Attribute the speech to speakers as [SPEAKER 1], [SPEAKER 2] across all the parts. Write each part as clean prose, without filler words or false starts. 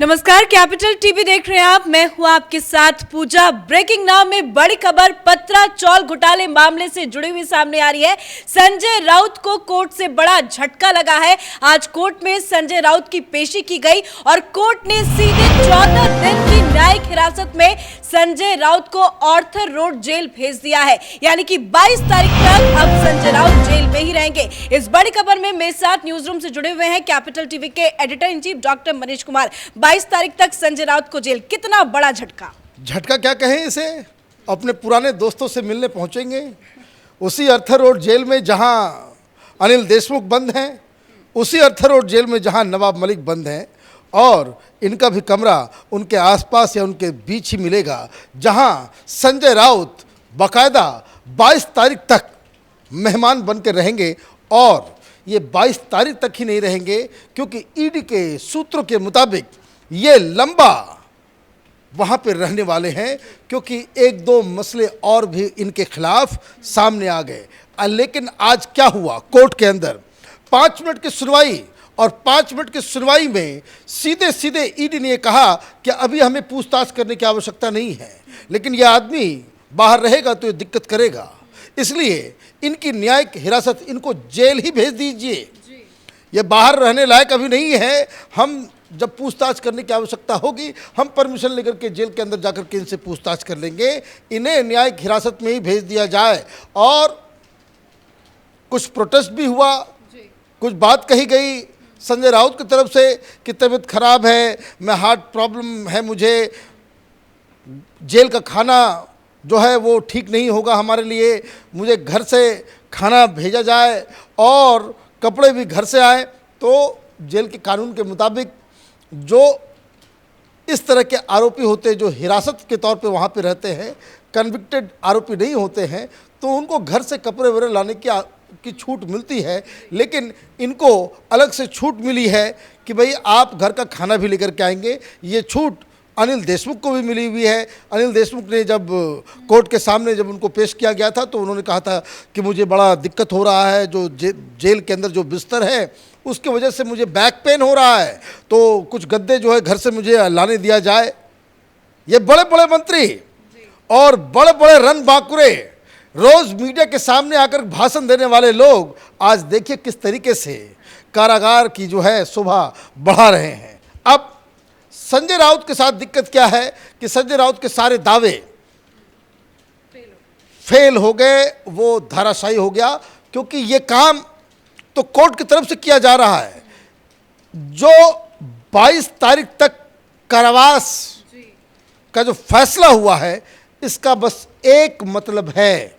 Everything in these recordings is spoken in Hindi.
[SPEAKER 1] नमस्कार, कैपिटल टीवी देख रहे हैं आप। मैं हूं आपके साथ पूजा। ब्रेकिंग नाउ में बड़ी खबर पत्रा चौल घोटाले मामले से जुड़ी हुई सामने आ रही है। संजय राउत को कोर्ट से बड़ा झटका लगा है। आज कोर्ट में संजय राउत की पेशी की गई और कोर्ट ने सीधे 14 दिन की न्यायिक हिरासत में संजय राउत को आर्थर रोड जेल भेज दिया है। यानी कि 22 तारीख तक अब संजय राउत जेल में ही रहेंगे। इस बड़ी खबर में मेरे साथ न्यूज रूम से जुड़े हुए हैं कैपिटल टीवी के editor in chief doctor Manish Kumar. 22 तारीख तक संजय राउत को जेल, कितना बड़ा झटका।
[SPEAKER 2] झटका क्या कहें इसे, अपने पुराने दोस्तों से मिलने पहुंचेंगे उसी आर्थर रोड जेल में जहां अनिल देशमुख बंद हैं, उसी आर्थर रोड जेल में जहां नवाब मलिक बंद हैं, और इनका भी कमरा उनके आसपास या उनके बीच ही मिलेगा, जहां संजय राउत बाकायदा 22 तारीख तक मेहमान बन के रहेंगे। और ये 22 तारीख तक ही नहीं रहेंगे, क्योंकि ईडी के सूत्रों के मुताबिक ये लंबा वहाँ पे रहने वाले हैं, क्योंकि एक दो मसले और भी इनके खिलाफ सामने आ गए। लेकिन आज क्या हुआ, कोर्ट के अंदर 5 मिनट की सुनवाई, और 5 मिनट की सुनवाई में सीधे सीधे ईडी ने कहा कि अभी हमें पूछताछ करने की आवश्यकता नहीं है, लेकिन यह आदमी बाहर रहेगा तो ये दिक्कत करेगा, इसलिए इनकी न्यायिक हिरासत, इनको जेल ही भेज दीजिए। ये बाहर रहने लायक अभी नहीं है। हम जब पूछताछ करने की आवश्यकता होगी, हम परमिशन लेकर के जेल के अंदर जाकर के इनसे पूछताछ कर लेंगे। इन्हें न्यायिक हिरासत में ही भेज दिया जाए। और कुछ प्रोटेस्ट भी हुआ, कुछ बात कही गई संजय राउत की तरफ से कि तबीयत खराब है, मैं हार्ट प्रॉब्लम है, मुझे जेल का खाना जो है वो ठीक नहीं होगा हमारे लिए, मुझे घर से खाना भेजा जाए और कपड़े भी घर से आए। तो जेल के कानून के मुताबिक जो इस तरह के आरोपी होते हैं, जो हिरासत के तौर पे वहाँ पे रहते हैं, कन्विक्टेड आरोपी नहीं होते हैं, तो उनको घर से कपड़े वगैरह लाने की छूट मिलती है। लेकिन इनको अलग से छूट मिली है कि भाई आप घर का खाना भी लेकर के आएंगे। ये छूट अनिल देशमुख को भी मिली हुई है। अनिल देशमुख ने जब कोर्ट के सामने जब उनको पेश किया गया था, तो उन्होंने कहा था कि मुझे बड़ा दिक्कत हो रहा है, जो जेल के अंदर जो बिस्तर है उसकी वजह से मुझे बैक पेन हो रहा है, तो कुछ गद्दे जो है घर से मुझे लाने दिया जाए। ये बड़े बड़े मंत्री और बड़े बड़े रन बांकुरे, रोज मीडिया के सामने आकर भाषण देने वाले लोग आज देखिए किस तरीके से कारागार की जो है शोभा बढ़ा रहे हैं। अब संजय राउत के साथ दिक्कत क्या है कि संजय राउत के सारे दावे फेल हो गए, वो धाराशायी हो गया, क्योंकि ये काम तो कोर्ट की तरफ से किया जा रहा है। जो 22 तारीख तक कारावास का जो फैसला हुआ है, इसका बस एक मतलब है।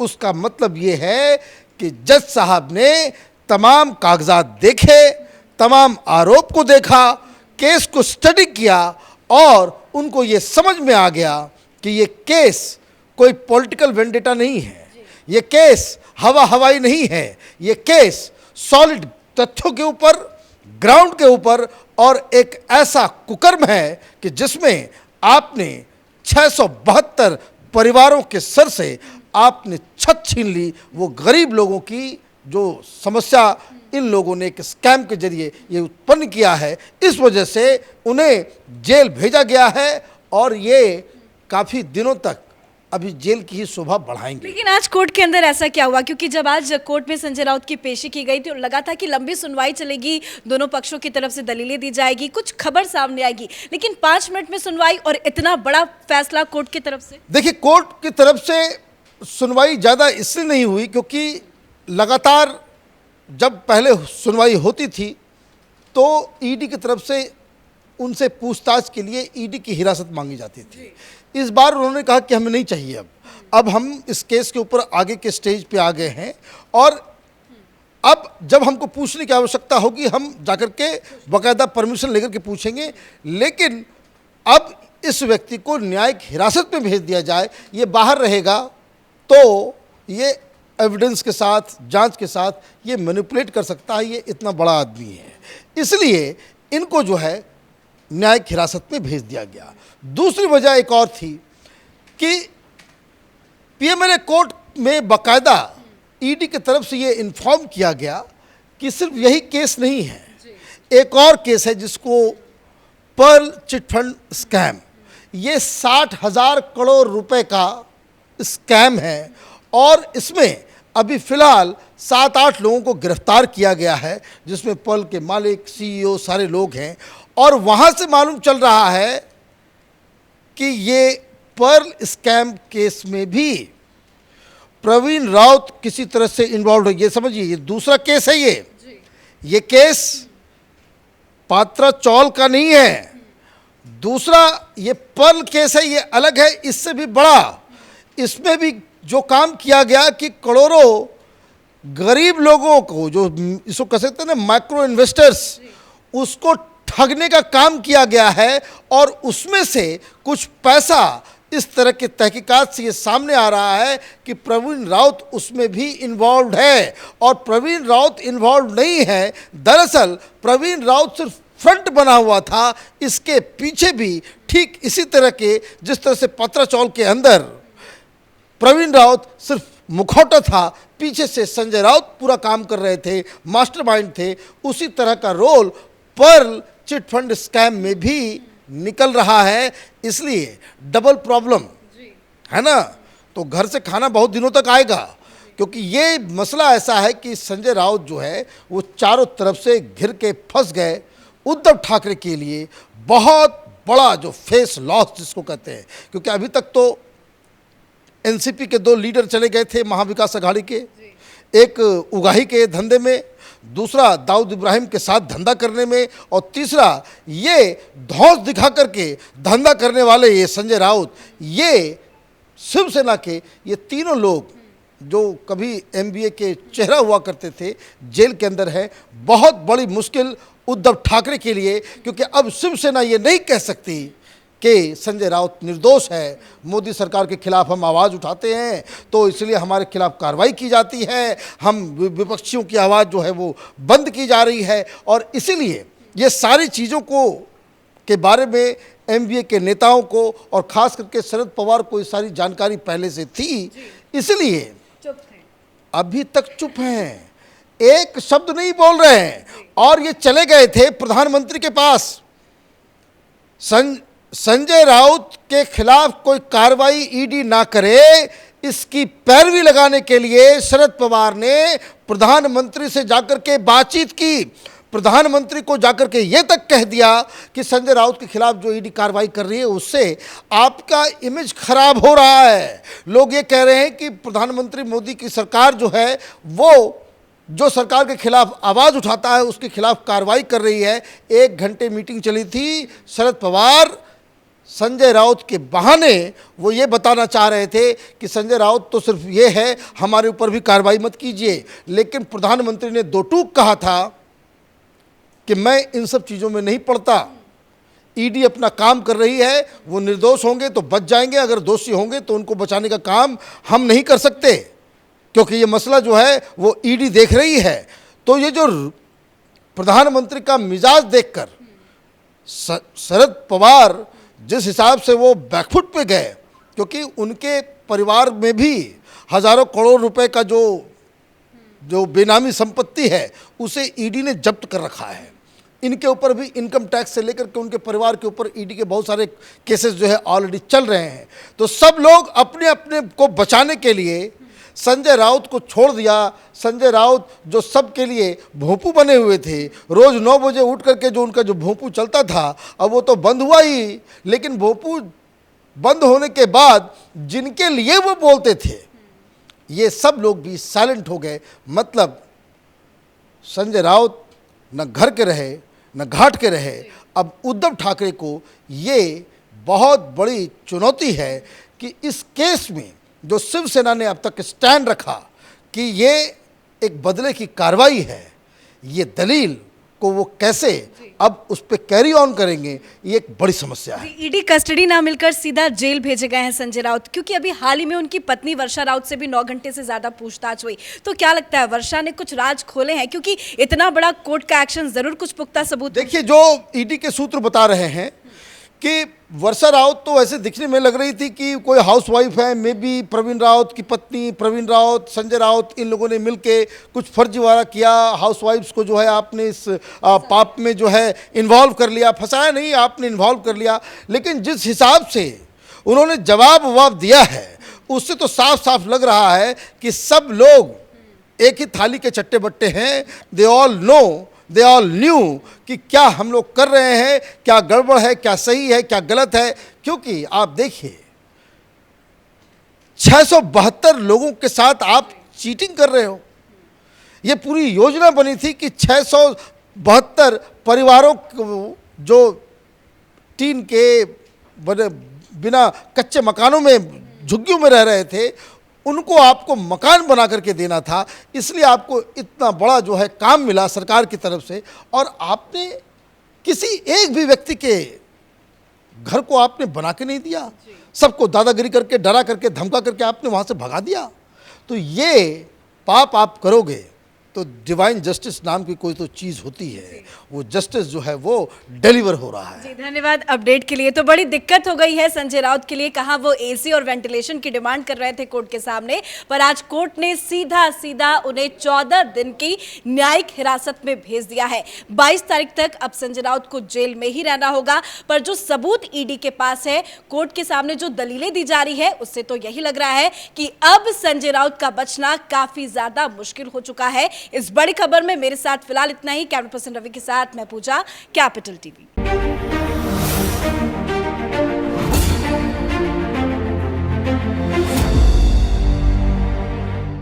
[SPEAKER 2] उसका मतलब ये है कि जज साहब ने तमाम कागजात देखे, तमाम आरोप को देखा, केस को स्टडी किया, और उनको ये समझ में आ गया कि ये केस कोई पॉलिटिकल वेंडेटा नहीं है, ये केस हवाई नहीं है, ये केस सॉलिड तथ्यों के ऊपर, ग्राउंड के ऊपर, और एक ऐसा कुकर्म है कि जिसमें आपने 672 परिवारों के सर से आपने छत छीन ली। वो गरीब लोगों की जो समस्या इन लोगों ने एक स्कैम के जरिए ये उत्पन्न किया है, इस वजह से उन्हें जेल भेजा गया है, और ये काफ़ी दिनों तक अभी जेल की ही शोभा बढ़ाएंगे।
[SPEAKER 1] लेकिन आज कोर्ट के अंदर ऐसा क्या हुआ? क्योंकि जब आज कोर्ट में संजय राउत की पेशी की गई तो लगा था कि लंबी सुनवाई चलेगी, दोनों पक्षों की तरफ से दलीलें दी जाएगी, कुछ खबर सामने आएगी, लेकिन 5 मिनट में सुनवाई और इतना बड़ा फैसला कोर्ट की तरफ से।
[SPEAKER 2] देखिए, कोर्ट की तरफ से सुनवाई ज़्यादा इसलिए नहीं हुई क्योंकि लगातार जब पहले सुनवाई होती थी तो ईडी की तरफ से उनसे पूछताछ के लिए ईडी की हिरासत मांगी जाती थी। इस बार उन्होंने कहा कि हमें नहीं चाहिए, अब हम इस केस के ऊपर आगे के स्टेज पे आ गए हैं, और अब जब हमको पूछने की आवश्यकता होगी हम जाकर के बाकायदा परमिशन लेकर के पूछेंगे। लेकिन अब इस व्यक्ति को न्यायिक हिरासत में भेज दिया जाए, ये बाहर रहेगा तो ये एविडेंस के साथ, जांच के साथ ये मैनिपुलेट कर सकता है, ये इतना बड़ा आदमी है, इसलिए इनको जो है न्यायिक हिरासत में भेज दिया गया। दूसरी वजह एक और थी कि पीएमएलए कोर्ट में बाकायदा ईडी की तरफ से ये इन्फॉर्म किया गया कि सिर्फ यही केस नहीं है, एक और केस है जिसको पर्ल चिट फंड स्कैम, ये 60,000 करोड़ रुपए का स्कैम है और इसमें अभी फिलहाल 7-8 लोगों को गिरफ्तार किया गया है, जिसमें पर्ल के मालिक, सीईओ सारे लोग हैं। और वहाँ से मालूम चल रहा है कि ये पर्ल स्कैम केस में भी प्रवीण राउत किसी तरह से इन्वॉल्व है। ये समझिए, ये दूसरा केस है। ये केस पात्रा चौल का नहीं है, दूसरा ये पर्ल केस है, ये अलग है, इससे भी बड़ा। इसमें भी जो काम किया गया कि करोड़ों गरीब लोगों को, जो इसको कह सकते हैं ना माइक्रो इन्वेस्टर्स, उसको ठगने का काम किया गया है और उसमें से कुछ पैसा इस तरह के तहकीकात से ये सामने आ रहा है कि प्रवीण राउत उसमें भी इन्वॉल्व है। और प्रवीण राउत इन्वॉल्व नहीं है, दरअसल प्रवीण राउत सिर्फ फ्रंट बना हुआ था, इसके पीछे भी ठीक इसी तरह के, जिस तरह से पत्रा चौल के अंदर प्रवीण राउत सिर्फ मुखौटा था, पीछे से संजय राउत पूरा काम कर रहे थे, मास्टरमाइंड थे, उसी तरह का role Pearl chit fund scam में भी निकल रहा है। इसलिए डबल प्रॉब्लम है ना, तो घर से खाना बहुत दिनों तक आएगा, क्योंकि ये मसला ऐसा है कि संजय राउत जो है वो चारों तरफ से घिर के फंस गए। उद्धव ठाकरे के लिए बहुत बड़ा जो फेस लॉस जिसको कहते हैं, क्योंकि अभी तक तो एनसीपी के 2 लीडर चले गए थे महाविकास अघाड़ी के, एक उगाही के धंधे में, दूसरा दाऊद इब्राहिम के साथ धंधा करने में, और तीसरा ये धौंस दिखा करके धंधा करने वाले ये संजय राउत, ये शिवसेना के ये तीनों लोग जो कभी एमबीए के चेहरा हुआ करते थे, जेल के अंदर है। बहुत बड़ी मुश्किल उद्धव ठाकरे के लिए, क्योंकि अब शिवसेना ये नहीं कह सकती कि संजय राउत निर्दोष है, मोदी सरकार के खिलाफ हम आवाज़ उठाते हैं तो इसलिए हमारे खिलाफ कार्रवाई की जाती है, हम विपक्षियों की आवाज़ जो है वो बंद की जा रही है। और इसीलिए ये सारी चीज़ों को के बारे में एमबीए के नेताओं को और ख़ास करके शरद पवार को ये सारी जानकारी पहले से थी, इसलिए
[SPEAKER 1] चुप थे,
[SPEAKER 2] अभी तक चुप हैं, एक शब्द नहीं बोल रहे हैं। और ये चले गए थे प्रधानमंत्री के पास, संजय राउत के खिलाफ कोई कार्रवाई ईडी ना करे, इसकी पैरवी लगाने के लिए शरद पवार ने प्रधानमंत्री से जाकर के बातचीत की। प्रधानमंत्री को जाकर के ये तक कह दिया कि संजय राउत के खिलाफ जो ईडी कार्रवाई कर रही है उससे आपका इमेज खराब हो रहा है। लोग ये कह रहे हैं कि प्रधानमंत्री मोदी की सरकार जो है वो जो सरकार के खिलाफ आवाज़ उठाता है उसके खिलाफ कार्रवाई कर रही है। 1 घंटे मीटिंग चली थी, शरद पवार संजय राउत के बहाने वो ये बताना चाह रहे थे कि संजय राउत तो सिर्फ ये है, हमारे ऊपर भी कार्रवाई मत कीजिए। लेकिन प्रधानमंत्री ने 2 टूक कहा था कि मैं इन सब चीज़ों में नहीं पड़ता, ईडी अपना काम कर रही है, वो निर्दोष होंगे तो बच जाएंगे, अगर दोषी होंगे तो उनको बचाने का काम हम नहीं कर सकते, क्योंकि ये मसला जो है वो ईडी देख रही है। तो ये जो प्रधानमंत्री का मिजाज देखकर शरद पवार जिस हिसाब से वो बैकफुट पे गए, क्योंकि उनके परिवार में भी हज़ारों करोड़ रुपए का जो बेनामी संपत्ति है उसे ईडी ने जब्त कर रखा है। इनके ऊपर भी इनकम टैक्स से लेकर के उनके परिवार के ऊपर ईडी के बहुत सारे केसेस जो है ऑलरेडी चल रहे हैं। तो सब लोग अपने अपने को बचाने के लिए संजय राउत को छोड़ दिया। संजय राउत जो सबके लिए भोंपू बने हुए थे, रोज़ 9 बजे उठ करके जो उनका जो भोंपू चलता था अब वो तो बंद हुआ ही, लेकिन भोंपू बंद होने के बाद जिनके लिए वो बोलते थे ये सब लोग भी साइलेंट हो गए। मतलब संजय राउत न घर के रहे न घाट के रहे। अब उद्धव ठाकरे को ये बहुत बड़ी चुनौती है कि इस केस में जो शिवसेना ने अब तक स्टैंड रखा कि ये एक बदले की कार्रवाई है, ये दलील को वो कैसे अब उस पर कैरी ऑन करेंगे, ये एक बड़ी समस्या है।
[SPEAKER 1] ईडी कस्टडी ना मिलकर सीधा जेल भेजे गए हैं संजय राउत, क्योंकि अभी हाल ही में उनकी पत्नी वर्षा राउत से भी 9 घंटे से ज्यादा पूछताछ हुई। तो क्या लगता है वर्षा ने कुछ राज खोले हैं, क्योंकि इतना बड़ा कोर्ट का एक्शन जरूर कुछ पुख्ता सबूत।
[SPEAKER 2] देखिए, जो ईडी के सूत्र बता रहे हैं कि वर्षा राउत तो ऐसे दिखने में लग रही थी कि कोई हाउसवाइफ है, मे बी प्रवीण राउत की पत्नी, प्रवीण राउत, संजय राउत, इन लोगों ने मिलके कुछ फर्जीवाड़ा किया। हाउसवाइफ्स को जो है आपने इस पाप में जो है इन्वॉल्व कर लिया, फंसाया नहीं, आपने इन्वॉल्व कर लिया। लेकिन जिस हिसाब से उन्होंने जवाब दिया है उससे तो साफ साफ लग रहा है कि सब लोग एक ही थाली के चट्टे बट्टे हैं। दे ऑल न्यू कि क्या हम लोग कर रहे हैं, क्या गड़बड़ है, क्या सही है, क्या गलत है। क्योंकि आप देखिए 672 लोगों के साथ आप चीटिंग कर रहे हो। ये पूरी योजना बनी थी कि 672 परिवारों को जो टीन के बिना कच्चे मकानों में झुग्गियों में रह रहे थे उनको आपको मकान बना करके देना था। इसलिए आपको इतना बड़ा जो है काम मिला सरकार की तरफ से, और आपने किसी एक भी व्यक्ति के घर को आपने बना के नहीं दिया। सबको दादागिरी करके, डरा करके, धमका करके आपने वहाँ से भगा दिया। तो ये पाप आप करोगे तो डिवाइन जस्टिस नाम की कोई तो चीज़ होती है, वो जस्टिस जो है वो डिलीवर हो रहा है।
[SPEAKER 1] जी धन्यवाद अपडेट के लिए। तो बड़ी दिक्कत हो गई है संजय राउत के लिए, कहा वो एसी और वेंटिलेशन की डिमांड कर रहे थे कोर्ट के सामने, पर आज कोर्ट ने सीधा उन्हें 14 दिन की न्यायिक हिरासत में भेज दिया है। 22 तारीख तक अब संजय राउत को जेल में ही रहना होगा। पर जो सबूत ईडी के पास है, कोर्ट के सामने जो दलीलें दी जा रही है, उससे तो यही लग रहा है कि अब संजय राउत का बचना काफी ज्यादा मुश्किल हो चुका है। इस बड़ी खबर में मेरे साथ फिलहाल इतना ही। कैमरा पर्सन रवि के साथ मैं पूजा, कैपिटल टीवी।